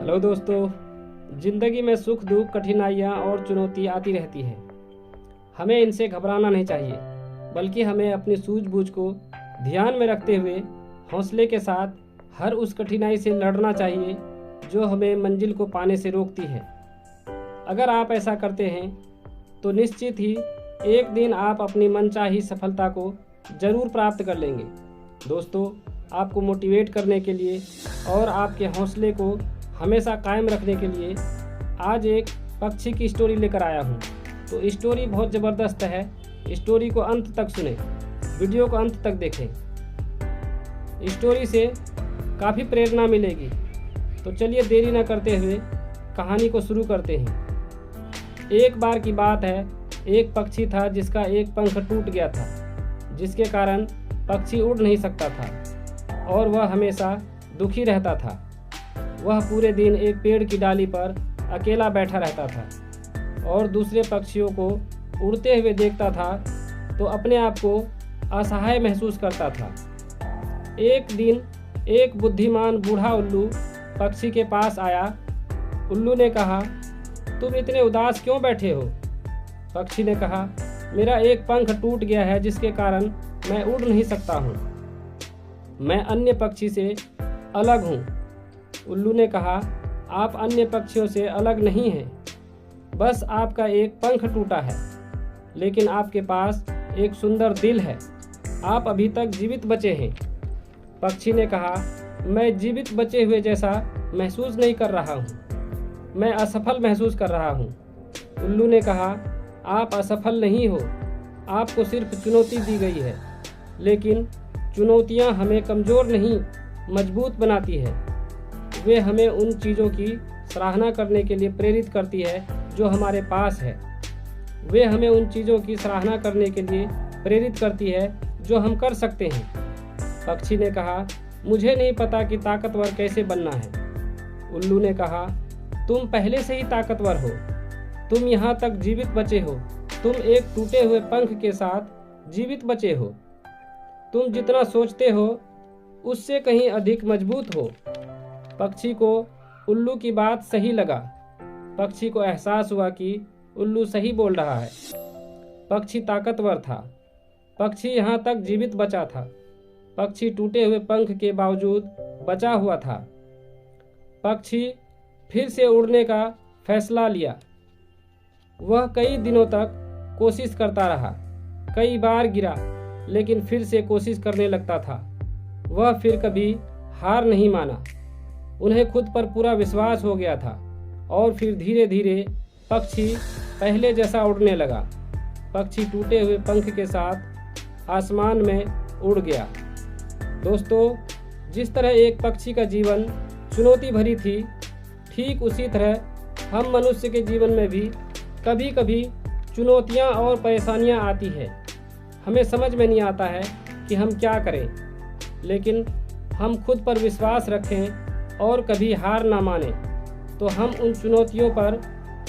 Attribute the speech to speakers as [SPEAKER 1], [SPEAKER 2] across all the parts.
[SPEAKER 1] Hello दोस्तों, ज़िंदगी में सुख दुख कठिनाइयाँ और चुनौती आती रहती है। हमें इनसे घबराना नहीं चाहिए, बल्कि हमें अपनी सूझबूझ को ध्यान में रखते हुए हौसले के साथ हर उस कठिनाई से लड़ना चाहिए जो हमें मंजिल को पाने से रोकती है। अगर आप ऐसा करते हैं तो निश्चित ही एक दिन आप अपनी मनचाही सफलता को ज़रूर प्राप्त कर लेंगे। दोस्तों, आपको मोटिवेट करने के लिए और आपके हौसले को हमेशा कायम रखने के लिए आज एक पक्षी की स्टोरी लेकर आया हूँ। तो स्टोरी बहुत ज़बरदस्त है। स्टोरी को अंत तक सुने, वीडियो को अंत तक देखें। स्टोरी से काफ़ी प्रेरणा मिलेगी। तो चलिए देरी न करते हुए कहानी को शुरू करते हैं। एक बार की बात है, एक पक्षी था जिसका एक पंख टूट गया था, जिसके कारण पक्षी उड़ नहीं सकता था और वह हमेशा दुखी रहता था। वह पूरे दिन एक पेड़ की डाली पर अकेला बैठा रहता था और दूसरे पक्षियों को उड़ते हुए देखता था तो अपने आप को असहाय महसूस करता था। एक दिन एक बुद्धिमान बूढ़ा उल्लू पक्षी के पास आया। उल्लू ने कहा, तुम इतने उदास क्यों बैठे हो? पक्षी ने कहा, मेरा एक पंख टूट गया है जिसके कारण मैं उड़ नहीं सकता हूँ। मैं अन्य पक्षी से अलग हूँ। उल्लू ने कहा, आप अन्य पक्षियों से अलग नहीं हैं, बस आपका एक पंख टूटा है, लेकिन आपके पास एक सुंदर दिल है। आप अभी तक जीवित बचे हैं। पक्षी ने कहा, मैं जीवित बचे हुए जैसा महसूस नहीं कर रहा हूँ, मैं असफल महसूस कर रहा हूँ। उल्लू ने कहा, आप असफल नहीं हो, आपको सिर्फ चुनौती दी गई है, लेकिन चुनौतियाँ हमें कमज़ोर नहीं मजबूत बनाती है। वे हमें उन चीज़ों की सराहना करने के लिए प्रेरित करती है जो हमारे पास है। वे हमें उन चीज़ों की सराहना करने के लिए प्रेरित करती है जो हम कर सकते हैं। पक्षी ने कहा, मुझे नहीं पता कि ताकतवर कैसे बनना है। उल्लू ने कहा, तुम पहले से ही ताकतवर हो, तुम यहाँ तक जीवित बचे हो, तुम एक टूटे हुए पंख के साथ जीवित बचे हो। तुम जितना सोचते हो उससे कहीं अधिक मजबूत हो। पक्षी को उल्लू की बात सही लगा। पक्षी को एहसास हुआ कि उल्लू सही बोल रहा है। पक्षी ताकतवर था। पक्षी यहाँ तक जीवित बचा था। पक्षी टूटे हुए पंख के बावजूद बचा हुआ था। पक्षी फिर से उड़ने का फैसला लिया। वह कई दिनों तक कोशिश करता रहा, कई बार गिरा, लेकिन फिर से कोशिश करने लगता था। वह फिर कभी हार नहीं माना। उन्हें खुद पर पूरा विश्वास हो गया था और फिर धीरे धीरे पक्षी पहले जैसा उड़ने लगा। पक्षी टूटे हुए पंख के साथ आसमान में उड़ गया। दोस्तों, जिस तरह एक पक्षी का जीवन चुनौती भरी थी, ठीक उसी तरह हम मनुष्य के जीवन में भी कभी कभी चुनौतियां और परेशानियां आती है। हमें समझ में नहीं आता है कि हम क्या करें, लेकिन हम खुद पर विश्वास रखें और कभी हार ना माने तो हम उन चुनौतियों पर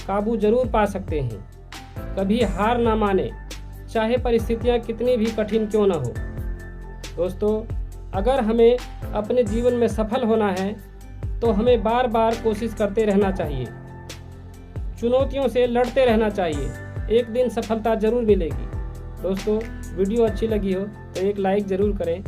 [SPEAKER 1] काबू जरूर पा सकते हैं। कभी हार ना माने, चाहे परिस्थितियां कितनी भी कठिन क्यों ना हो। दोस्तों, अगर हमें अपने जीवन में सफल होना है तो हमें बार बार कोशिश करते रहना चाहिए, चुनौतियों से लड़ते रहना चाहिए। एक दिन सफलता जरूर मिलेगी। दोस्तों, वीडियो अच्छी लगी हो तो एक लाइक ज़रूर करें।